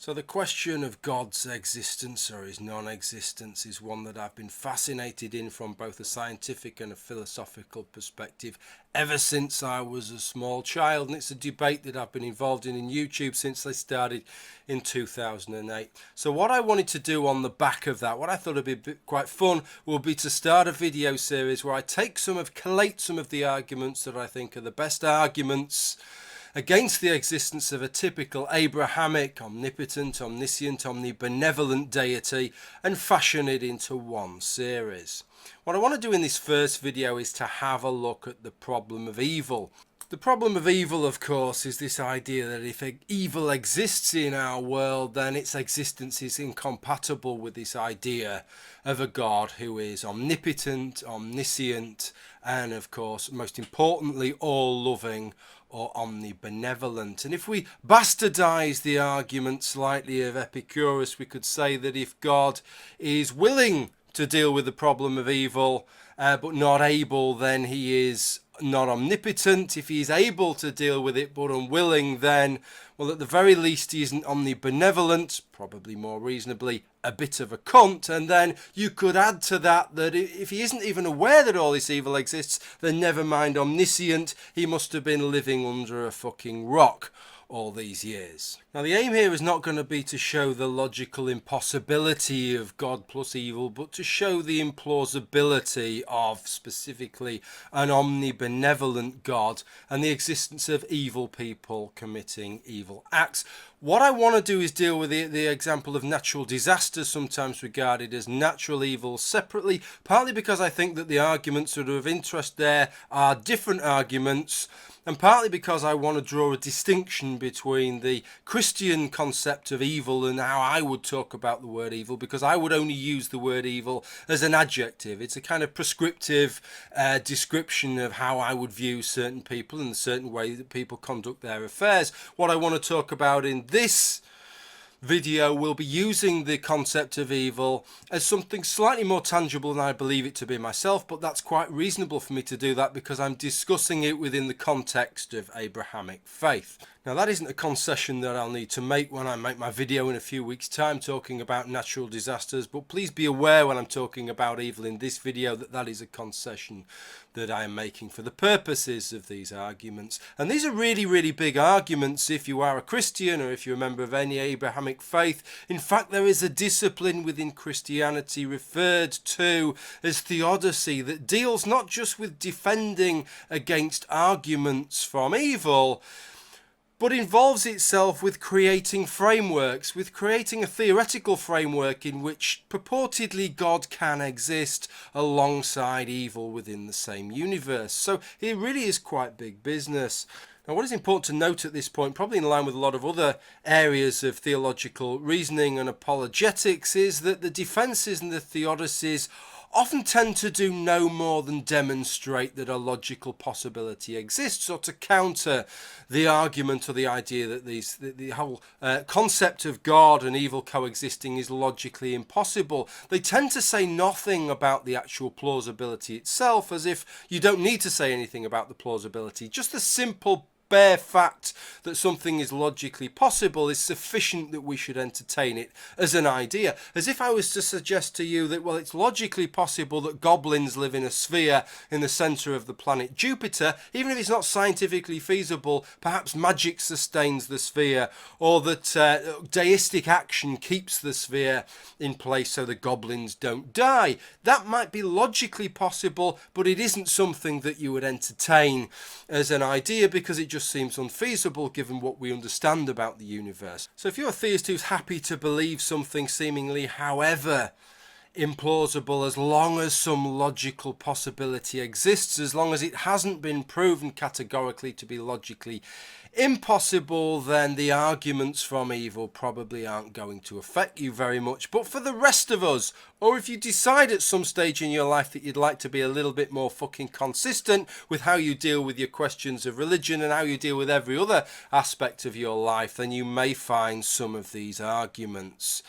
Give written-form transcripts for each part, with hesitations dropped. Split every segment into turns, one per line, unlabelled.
So the question of God's existence or his non-existence is one that I've been fascinated in from both a scientific and a philosophical perspective ever since I was a small child, and it's a debate that I've been involved in YouTube since they started in 2008. So what I wanted to do on the back of that, what I thought would be quite fun, will be to start a video series where I collate some of the arguments that I think are the best arguments against the existence of a typical Abrahamic, omnipotent, omniscient, omnibenevolent deity and fashion it into one series. What I want to do in this first video is to have a look at the problem of evil. The problem of evil, of course, is this idea that if evil exists in our world, then its existence is incompatible with this idea of a God who is omnipotent, omniscient, and, of course, most importantly, all-loving or omnibenevolent. And if we bastardize the argument slightly of Epicurus, we could say that if God is willing to deal with the problem of evil, but not able, then he is not omnipotent. If he is able to deal with it but unwilling, then, well, at the very least he isn't omnibenevolent, probably more reasonably a bit of a cunt. And then you could add to that that if he isn't even aware that all this evil exists, then never mind omniscient, he must have been living under a fucking rock all these years. Now the aim here is not going to be to show the logical impossibility of God plus evil, but to show the implausibility of specifically an omnibenevolent God and the existence of evil people committing evil acts. What I want to do is deal with the example of natural disasters, sometimes regarded as natural evil, separately, partly because I think that the arguments that are of interest there are different arguments, and partly because I want to draw a distinction between the Christian concept of evil and how I would talk about the word evil, because I would only use the word evil as an adjective. It's a kind of prescriptive description of how I would view certain people and a certain way that people conduct their affairs. What I want to talk about in this video will be using the concept of evil as something slightly more tangible than I believe it to be myself, but that's quite reasonable for me to do that because I'm discussing it within the context of Abrahamic faith. Now that isn't a concession that I'll need to make when I make my video in a few weeks' time talking about natural disasters, but please be aware when I'm talking about evil in this video that that is a concession that I am making for the purposes of these arguments. And these are really, really big arguments if you are a Christian or if you're a member of any Abrahamic faith. In fact, there is a discipline within Christianity referred to as theodicy that deals not just with defending against arguments from evil, but involves itself with creating frameworks, with creating a theoretical framework in which purportedly God can exist alongside evil within the same universe. So it really is quite big business. Now, what is important to note at this point, probably in line with a lot of other areas of theological reasoning and apologetics, is that the defences and the theodicies often tend to do no more than demonstrate that a logical possibility exists, or to counter the argument or the idea that the whole concept of God and evil coexisting is logically impossible. They tend to say nothing about the actual plausibility itself, as if you don't need to say anything about the plausibility. Just the simple bare fact that something is logically possible is sufficient that we should entertain it as an idea. As if I was to suggest to you that, well, it's logically possible that goblins live in a sphere in the centre of the planet Jupiter, even if it's not scientifically feasible, perhaps magic sustains the sphere, or that deistic action keeps the sphere in place so the goblins don't die. That might be logically possible, but it isn't something that you would entertain as an idea because it just seems unfeasible given what we understand about the universe. So if you're a theist who's happy to believe something seemingly however implausible, as long as some logical possibility exists, as long as it hasn't been proven categorically to be logically impossible, then the arguments from evil probably aren't going to affect you very much. But for the rest of us, or if you decide at some stage in your life that you'd like to be a little bit more fucking consistent with how you deal with your questions of religion and how you deal with every other aspect of your life, then you may find some of these arguments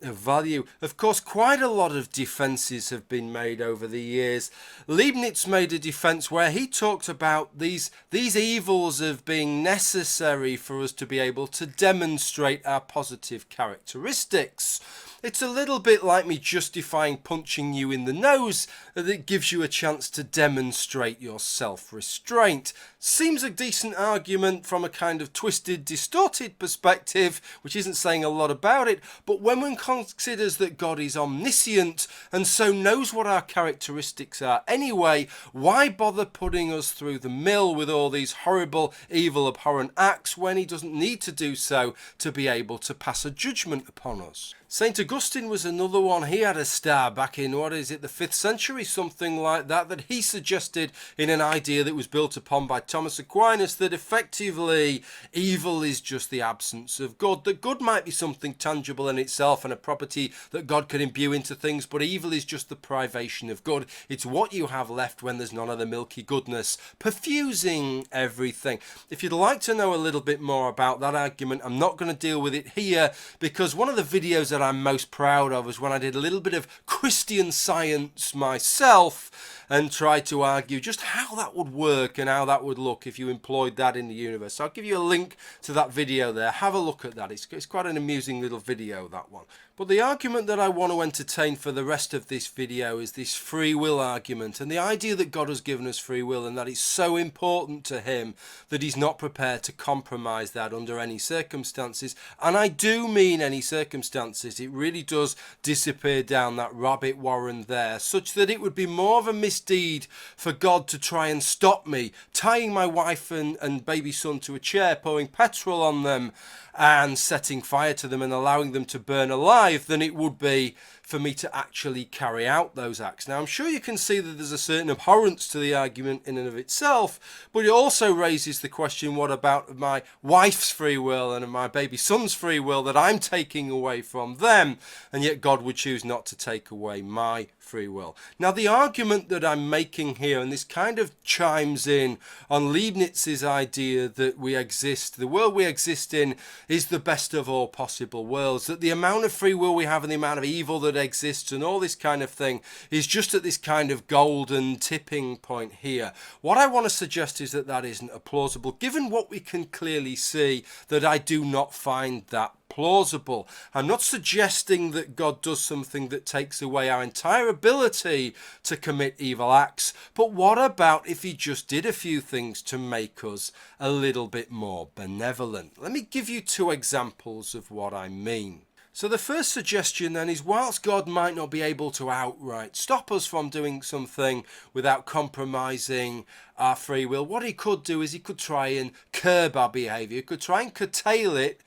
of value. Of course, quite a lot of defences have been made over the years. Leibniz made a defence where he talked about these evils of being necessary for us to be able to demonstrate our positive characteristics. It's a little bit like me justifying punching you in the nose, that it gives you a chance to demonstrate your self-restraint. Seems a decent argument from a kind of twisted, distorted perspective, which isn't saying a lot about it, but when one considers that God is omniscient and so knows what our characteristics are anyway, why bother putting us through the mill with all these horrible, evil, abhorrent acts when he doesn't need to do so to be able to pass a judgment upon us? St. Augustine was another one. He had a star back in, the 5th century, something like that he suggested in an idea that was built upon by Thomas Aquinas, that effectively evil is just the absence of good, that good might be something tangible in itself and a property that God can imbue into things, but evil is just the privation of good. It's what you have left when there's none of the milky goodness perfusing everything. If you'd like to know a little bit more about that argument, I'm not going to deal with it here, because one of the videos that I'm most proud of is when I did a little bit of Christian Science myself and tried to argue just how that would work and how that would look if you employed that in the universe. So I'll give you a link to that video there. Have a look at that. It's quite an amusing little video, that one. But the argument that I want to entertain for the rest of this video is this free will argument, and the idea that God has given us free will and that it's so important to him that he's not prepared to compromise that under any circumstances. And I do mean any circumstances. It really does disappear down that rabbit warren there, such that it would be more of a misdeed for God to try and stop me tying my wife and baby son to a chair, pouring petrol on them and setting fire to them and allowing them to burn alive than it would be for me to actually carry out those acts. Now, I'm sure you can see that there's a certain abhorrence to the argument in and of itself, but it also raises the question, what about my wife's free will and my baby son's free will that I'm taking away from them, and yet God would choose not to take away my free will? Now, the argument that I'm making here, and this kind of chimes in on Leibniz's idea that we exist, the world we exist in is the best of all possible worlds, that the amount of free will we have and the amount of evil that exists and all this kind of thing is just at this kind of golden tipping point here. What I want to suggest is that that isn't a plausible, given what we can clearly see, that I do not find that plausible. I'm not suggesting that God does something that takes away our entire ability to commit evil acts, but what about if he just did a few things to make us a little bit more benevolent? Let me give you two examples of what I mean. So the first suggestion then is, whilst God might not be able to outright stop us from doing something without compromising our free will, what he could do is he could try and curb our behaviour. He could try and curtail it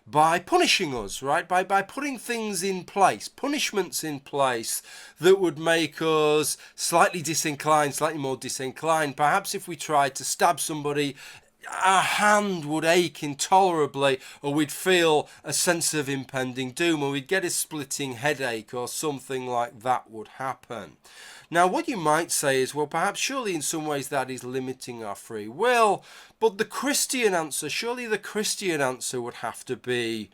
by punishing us, right? By putting things in place, punishments in place that would make us slightly more disinclined. Perhaps if we tried to stab somebody, our hand would ache intolerably, or we'd feel a sense of impending doom, or we'd get a splitting headache, or something like that would happen. Now, what you might say is, well, perhaps surely in some ways that is limiting our free will, but the Christian answer would have to be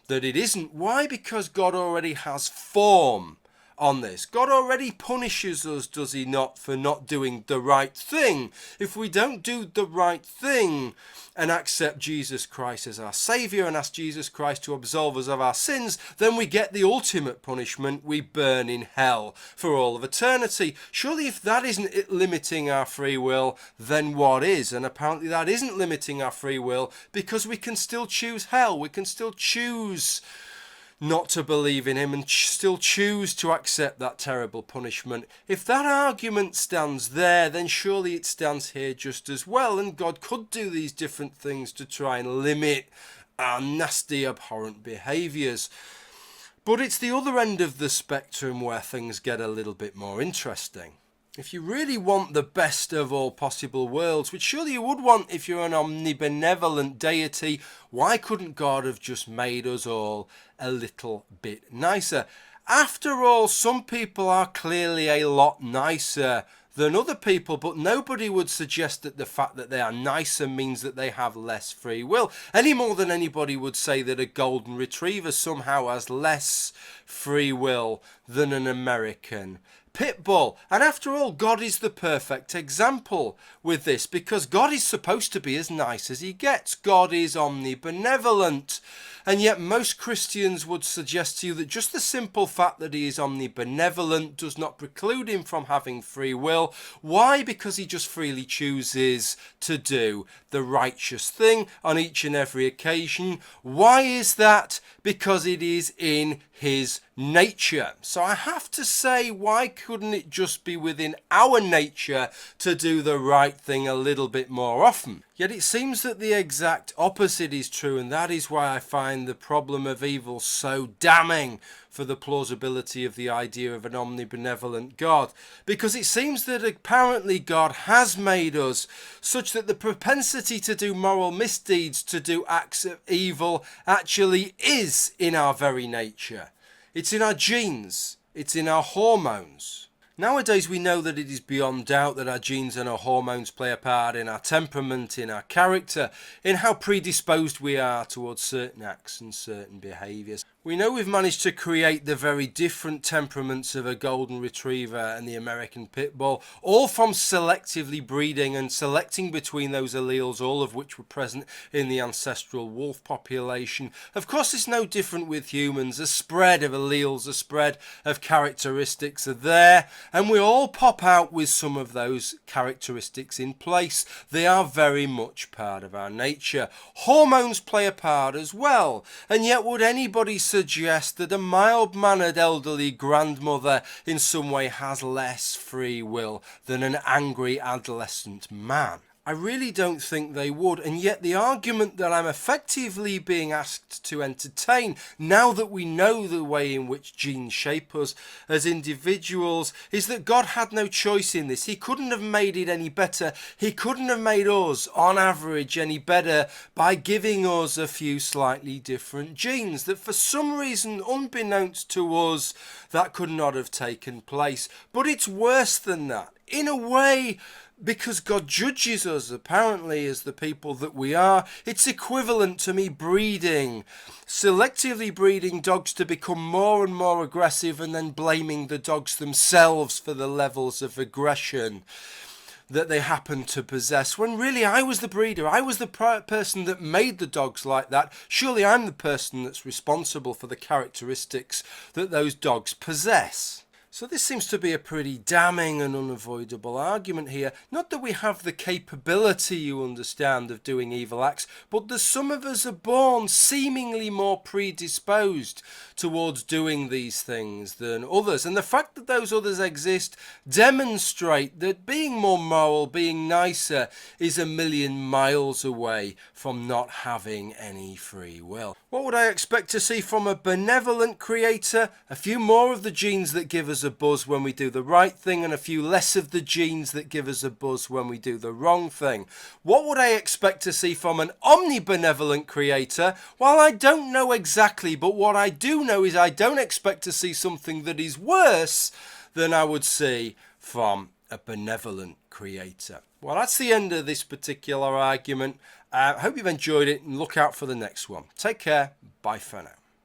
that it isn't. Why? Because God already has form on this. God already punishes us, does he not, for not doing the right thing? If we don't do the right thing and accept Jesus Christ as our Saviour and ask Jesus Christ to absolve us of our sins, then we get the ultimate punishment. We burn in hell for all of eternity. Surely if that isn't limiting our free will, then what is? And apparently that isn't limiting our free will, because we can still choose hell. We can still choose not to believe in him and still choose to accept that terrible punishment. If that argument stands there, then surely it stands here just as well, and God could do these different things to try and limit our nasty, abhorrent behaviours. But it's the other end of the spectrum where things get a little bit more interesting. If you really want the best of all possible worlds, which surely you would want if you're an omnibenevolent deity, why couldn't God have just made us all a little bit nicer? After all, some people are clearly a lot nicer than other people, but nobody would suggest that the fact that they are nicer means that they have less free will, any more than anybody would say that a golden retriever somehow has less free will than an American pit bull. And after all, God is the perfect example with this, because God is supposed to be as nice as he gets. God is omnibenevolent. And yet most Christians would suggest to you that just the simple fact that he is omnibenevolent does not preclude him from having free will. Why? Because he just freely chooses to do the righteous thing on each and every occasion. Why is that? Because it is in his nature. So I have to say, why couldn't it just be within our nature to do the right thing a little bit more often? Yet it seems that the exact opposite is true, and that is why I find the problem of evil so damning for the plausibility of the idea of an omnibenevolent God. Because it seems that apparently God has made us such that the propensity to do moral misdeeds, to do acts of evil, actually is in our very nature. It's in our genes. It's in our hormones. Nowadays we know that it is beyond doubt that our genes and our hormones play a part in our temperament, in our character, in how predisposed we are towards certain acts and certain behaviours. We know we've managed to create the very different temperaments of a golden retriever and the American pit bull, all from selectively breeding and selecting between those alleles, all of which were present in the ancestral wolf population. Of course, it's no different with humans. A spread of alleles, a spread of characteristics are there, and we all pop out with some of those characteristics in place. They are very much part of our nature. Hormones play a part as well, and yet would anybody suggest that a mild-mannered elderly grandmother in some way has less free will than an angry adolescent man? I really don't think they would, and yet the argument that I'm effectively being asked to entertain, now that we know the way in which genes shape us as individuals, is that God had no choice in this. He couldn't have made it any better. He couldn't have made us, on average, any better by giving us a few slightly different genes. That for some reason, unbeknownst to us, that could not have taken place. But it's worse than that. In a way, because God judges us apparently as the people that we are, it's equivalent to me selectively breeding dogs to become more and more aggressive and then blaming the dogs themselves for the levels of aggression that they happen to possess, when really I was the breeder. I was the person that made the dogs like that. Surely I'm the person that's responsible for the characteristics that those dogs possess. So this seems to be a pretty damning and unavoidable argument here. Not that we have the capability, you understand, of doing evil acts, but that some of us are born seemingly more predisposed towards doing these things than others. And the fact that those others exist demonstrate that being more moral, being nicer, is a million miles away from not having any free will. What would I expect to see from a benevolent creator? A few more of the genes that give us a buzz when we do the right thing, and a few less of the genes that give us a buzz when we do the wrong thing. What would I expect to see from an omnibenevolent creator? Well, I don't know exactly, but what I do know is I don't expect to see something that is worse than I would see from a benevolent creator. Well, that's the end of this particular argument. I hope you've enjoyed it, and look out for the next one. Take care. Bye for now.